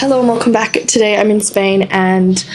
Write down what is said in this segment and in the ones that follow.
Hello and welcome back. Today I'm in Spain and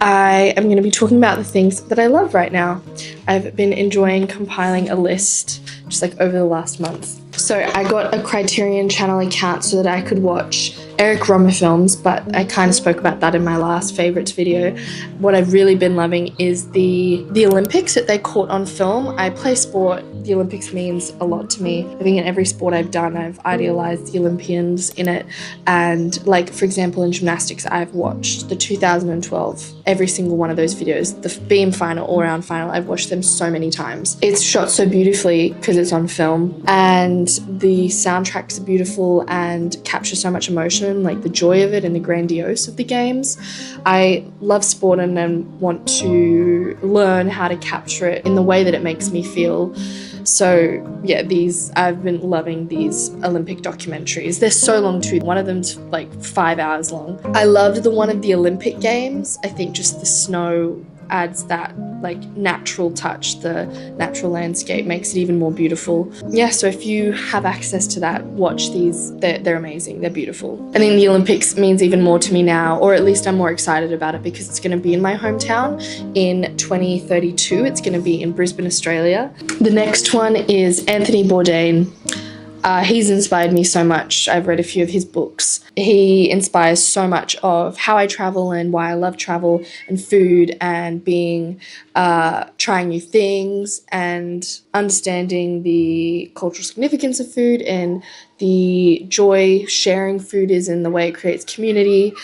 I am going to be talking about the things that I love right now. I've been enjoying compiling a list just like over the last month. So I got a Criterion Channel account so that I could watch Eric Romer films, but I kind of spoke about that in my last favourites video. What I've really been loving is the Olympics that they caught on film. I play sport. The Olympics means a lot to me. I think in every sport I've done, I've idealised the Olympians in it. And like, for example, in gymnastics, I've watched the 2012, every single one of those videos, the beam final, all-round final. I've watched them so many times. It's shot so beautifully because it's on film, and the soundtracks are beautiful and capture so much emotion, like the joy of it and the grandiose of the games. I love sport and want to learn how to capture it in the way that it makes me feel. So yeah, I've been loving these Olympic documentaries. They're so long too. One of them's like 5 hours long. I loved the one of the Olympic Games. I think just the snow adds that like natural touch. The natural landscape makes it even more beautiful. Yeah, so if you have access to that, watch these. They're amazing. They're beautiful. I think the Olympics means even more to me now, or at least I'm more excited about it because it's going to be in my hometown in 2032. It's going to be in Brisbane, Australia. The next one is Anthony Bourdain. He's inspired me so much. I've read a few of his books. He inspires so much of how I travel and why I love travel and food and trying new things and understanding the cultural significance of food and the joy sharing food is in the way it creates community.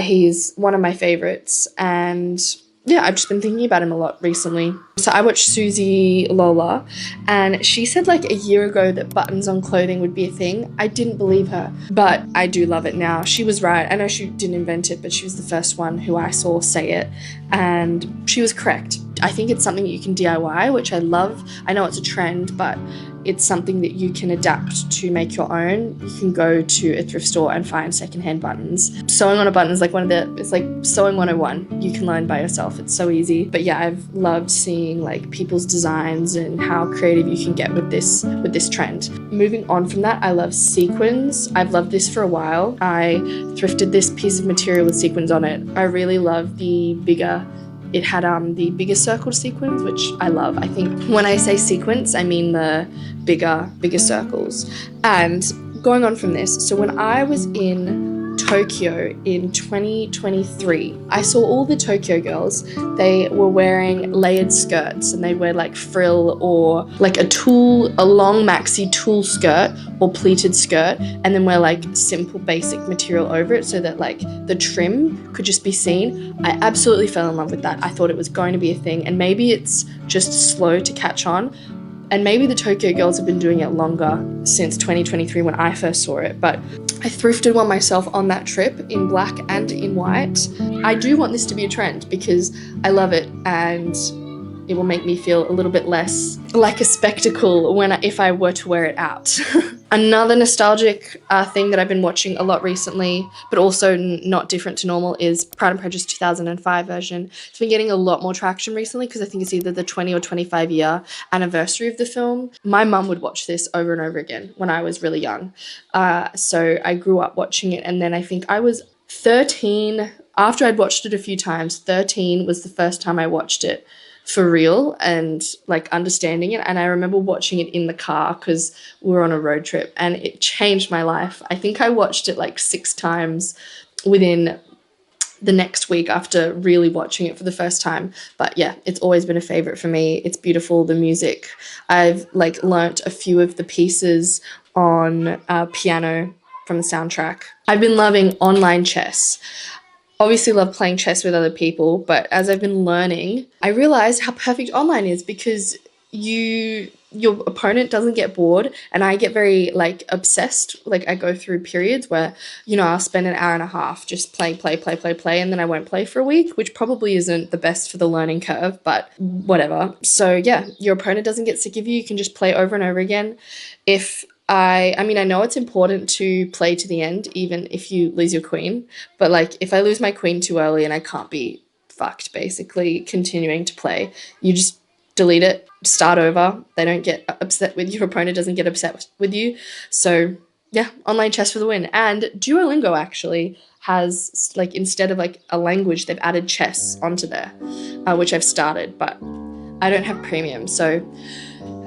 He's one of my favorites, and yeah, I've just been thinking about him a lot recently. So I watched Susie Lola, and she said like a year ago that buttons on clothing would be a thing. I didn't believe her, but I do love it now. She was right. I know she didn't invent it, but she was the first one who I saw say it, and she was correct. I think it's something that you can DIY, which I love. I know it's a trend, but it's something that you can adapt to make your own. You can go to a thrift store and find secondhand buttons. Sewing on a button is like it's like sewing 101. You can learn by yourself. It's so easy. But yeah, I've loved seeing like people's designs and how creative you can get with this trend. Moving on from that, I love sequins. I've loved this for a while. I thrifted this piece of material with sequins on it. I really love it had the bigger circled sequins, which I love. I think when I say sequence, I mean the bigger circles. And going on from this, so when I was in Tokyo in 2023, I saw all the Tokyo girls. They were wearing layered skirts, and they wear like frill or like a long maxi tulle skirt or pleated skirt, and then wear like simple basic material over it so that like the trim could just be seen. I absolutely fell in love with that. I thought it was going to be a thing, and maybe it's just slow to catch on. And maybe the Tokyo girls have been doing it longer since 2023 when I first saw it, but I thrifted one myself on that trip in black and in white. I do want this to be a trend because I love it, and it will make me feel a little bit less like a spectacle if I were to wear it out. Another nostalgic thing that I've been watching a lot recently, but also not different to normal, is Pride and Prejudice 2005 version. It's been getting a lot more traction recently because I think it's either the 20 or 25 year anniversary of the film. My mum would watch this over and over again when I was really young. So I grew up watching it, and then I think I was 13. After I'd watched it a few times, 13 was the first time I watched it for real and like understanding it. And I remember watching it in the car because we were on a road trip, and it changed my life. I think I watched it like 6 times within the next week after really watching it for the first time. But yeah, it's always been a favorite for me. It's beautiful. The music, I've like learnt a few of the pieces on piano from the soundtrack. I've been loving online chess. Obviously love playing chess with other people, but as I've been learning, I realized how perfect online is because your opponent doesn't get bored, and I get very like obsessed. Like I go through periods where, I'll spend an hour and a half just play, and then I won't play for a week, which probably isn't the best for the learning curve, but whatever. So yeah, your opponent doesn't get sick of you. You can just play over and over again. I know it's important to play to the end, even if you lose your queen. But like, if I lose my queen too early and I can't be fucked, basically continuing to play, you just delete it, start over. They don't get upset with your opponent, doesn't get upset with you. So yeah, online chess for the win. And Duolingo actually has, like, instead of like a language, they've added chess onto there, which I've started, but I don't have premium. So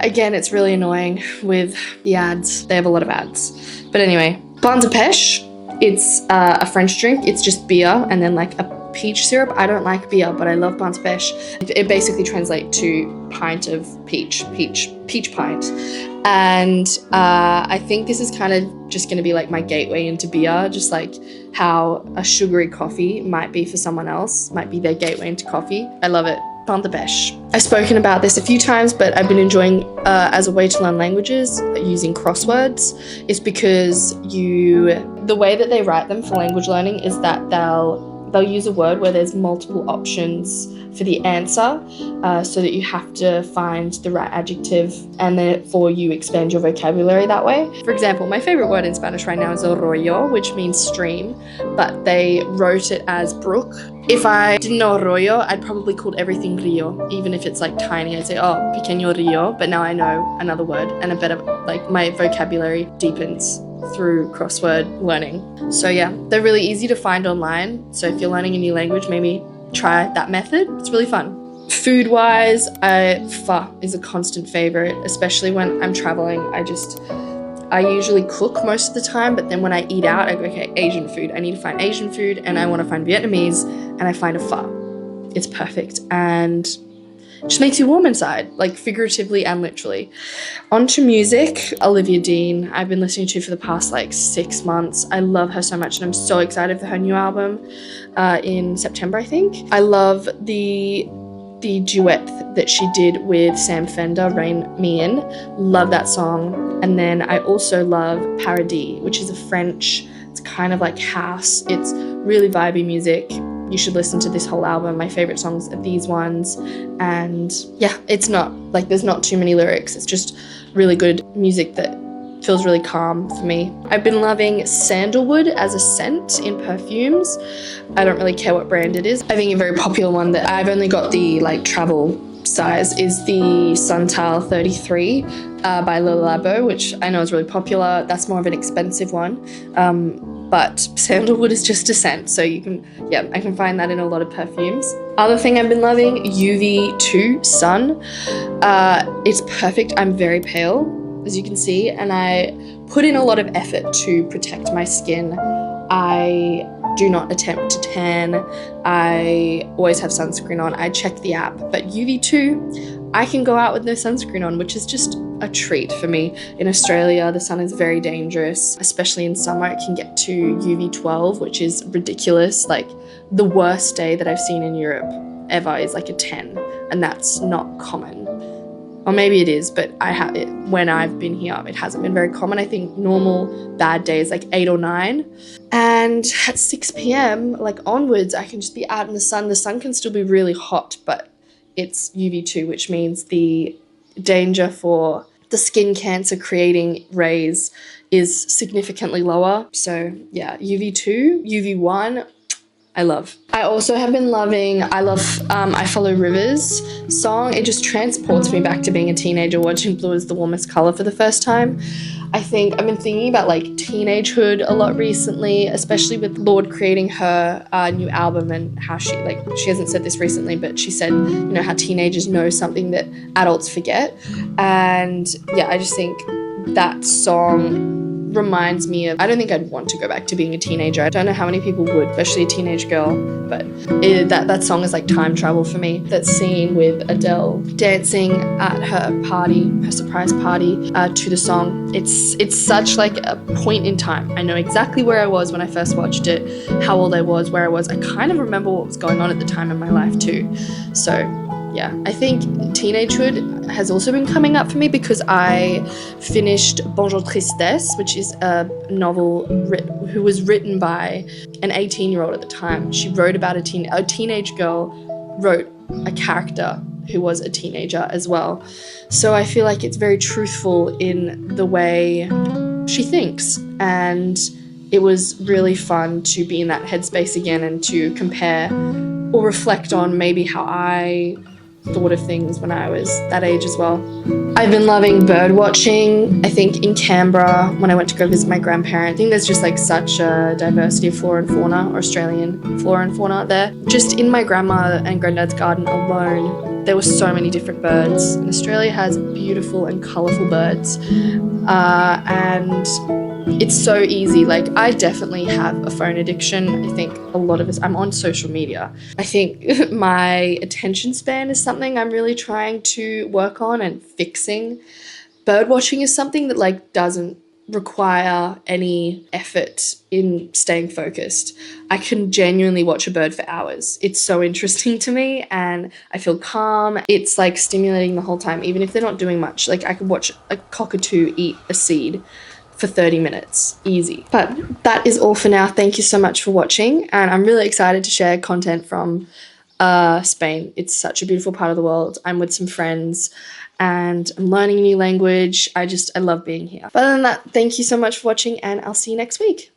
again, it's really annoying with the ads. They have a lot of ads. But anyway, blanc de pêche, it's a French drink. It's just beer and then like a peach syrup. I don't like beer, but I love blanc de pêche. It basically translates to pint of peach pint. And I think this is kind of just going to be like my gateway into beer, just like how a sugary coffee might be for someone else, might be their gateway into coffee. I love it. Blanc de pêche. I've spoken about this a few times, but I've been enjoying as a way to learn languages using crosswords. It's because the way that they write them for language learning is that they'll use a word where there's multiple options for the answer, so that you have to find the right adjective, and therefore you expand your vocabulary that way. For example, my favorite word in Spanish right now is arroyo, which means stream, but they wrote it as brook. If I didn't know arroyo, I'd probably called everything rio, even if it's like tiny. I'd say, oh, pequeño rio, but now I know another word and a better, like, my vocabulary deepens through crossword learning. So yeah, they're really easy to find online. So if you're learning a new language, maybe try that method. It's really fun. Food-wise, pho is a constant favorite, especially when I'm traveling. I usually cook most of the time, but then when I eat out, I go, okay, Asian food. I need to find Asian food, and I want to find Vietnamese, and I find a pho. It's perfect, and it just makes you warm inside, like figuratively and literally. On to music, Olivia Dean, I've been listening to for the past like 6 months. I love her so much, and I'm so excited for her new album in September, I think. I love the duet that she did with Sam Fender, Rain Me In. Love that song. And then I also love Paradis, which is it's kind of like house. It's really vibey music. You should listen to this whole album. My favorite songs are these ones. And yeah, it's not like there's not too many lyrics. It's just really good music that feels really calm for me. I've been loving sandalwood as a scent in perfumes. I don't really care what brand it is. I think a very popular one that I've only got the like travel size is the Santal 33 by Le Labo, which I know is really popular. That's more of an expensive one. But sandalwood is just a scent, so I can find that in a lot of perfumes. Other thing I've been loving, UV2 Sun. It's perfect. I'm very pale, as you can see, and I put in a lot of effort to protect my skin. I do not attempt to tan. I always have sunscreen on. I check the app, but UV2, I can go out with no sunscreen on, which is just a treat for me. In Australia, the sun is very dangerous, especially in summer. It can get to UV12, which is ridiculous. Like, the worst day that I've seen in Europe ever is like a 10, and that's not common. Or maybe it is, but when I've been here, it hasn't been very common. I think normal bad days like 8 or 9. And at 6 p.m, like onwards, I can just be out in the sun. The sun can still be really hot, but it's UV2, which means the danger for the skin cancer creating rays is significantly lower. So yeah, UV2, UV1, I love. I also have been loving I Follow Rivers song. It just transports me back to being a teenager watching Blue is the Warmest Color for the first time. I think I've been thinking about like teenagehood a lot recently, especially with Lorde creating her new album, and how she hasn't said this recently, but she said, how teenagers know something that adults forget. And yeah, I just think that song reminds me of, I don't think I'd want to go back to being a teenager. I don't know how many people would, especially a teenage girl, but that song is like time travel for me. That scene with Adele dancing at her party, her surprise party, to the song, it's such like a point in time. I know exactly where I was when I first watched it, how old I was, where I was. I kind of remember what was going on at the time in my life too. So yeah, I think teenagehood has also been coming up for me because I finished Bonjour Tristesse, which is a novel who was written by an 18-year-old at the time. She wrote about a teenage girl, wrote a character who was a teenager as well. So I feel like it's very truthful in the way she thinks, and it was really fun to be in that headspace again and to compare or reflect on maybe how I thought of things when I was that age as well. I've been loving bird watching. I think in Canberra, when I went to go visit my grandparent, I think there's just like such a diversity of flora and fauna, or Australian flora and fauna there. Just in my grandma and granddad's garden alone, there were so many different birds. And Australia has beautiful and colourful birds. And it's so easy. Like, I definitely have a phone addiction. I think a lot of us, I'm on social media. I think my attention span is something I'm really trying to work on and fixing. Bird watching is something that like doesn't require any effort in staying focused. I can genuinely watch a bird for hours. It's so interesting to me and I feel calm. It's like stimulating the whole time, even if they're not doing much. Like, I could watch a cockatoo eat a seed for 30 minutes, easy. But that is all for now. Thank you so much for watching, and I'm really excited to share content from Spain. It's such a beautiful part of the world. I'm with some friends and I'm learning a new language. I love being here. But other than that, thank you so much for watching, and I'll see you next week.